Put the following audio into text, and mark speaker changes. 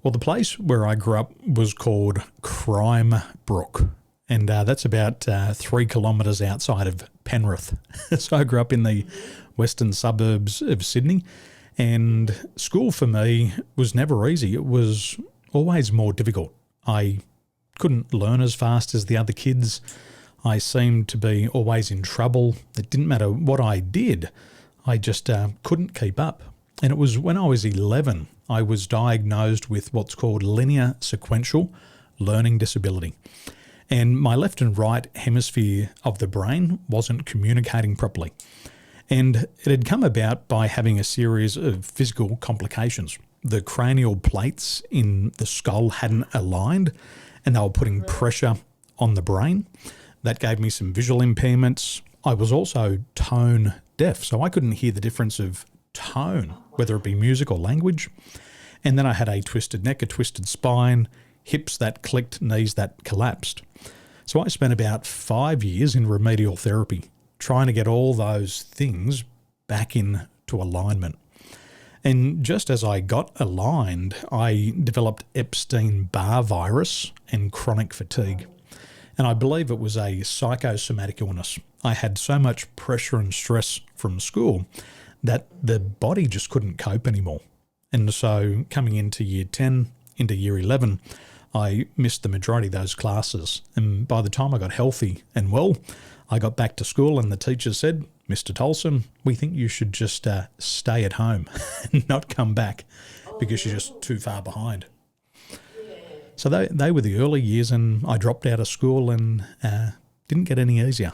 Speaker 1: Well, the place where I grew up was called Crime Brook, and that's about 3 kilometres outside of Penrith. So I grew up in the western suburbs of Sydney, and school for me was never easy. It was always more difficult. I couldn't learn as fast as the other kids. I seemed to be always in trouble. It didn't matter what I did. I just couldn't keep up. And it was when I was 11, I was diagnosed with what's called linear sequential learning disability. And my left and right hemisphere of the brain wasn't communicating properly. And it had come about by having a series of physical complications. The cranial plates in the skull hadn't aligned, and they were putting pressure on the brain. That gave me some visual impairments. I was also tone deaf, so I couldn't hear the difference of tone, whether it be music or language. And then I had a twisted neck, a twisted spine, hips that clicked, knees that collapsed. So I spent about 5 years in remedial therapy, trying to get all those things back into alignment. And just as I got aligned, I developed Epstein-Barr virus and chronic fatigue. And I believe it was a psychosomatic illness. I had so much pressure and stress from school that the body just couldn't cope anymore. And so coming into year 10, into year 11, I missed the majority of those classes. And by the time I got healthy and well, I got back to school and the teacher said, "Mr. Tolson, we think you should just stay at home and not come back because you're just too far behind." So they were the early years, and I dropped out of school and didn't get any easier.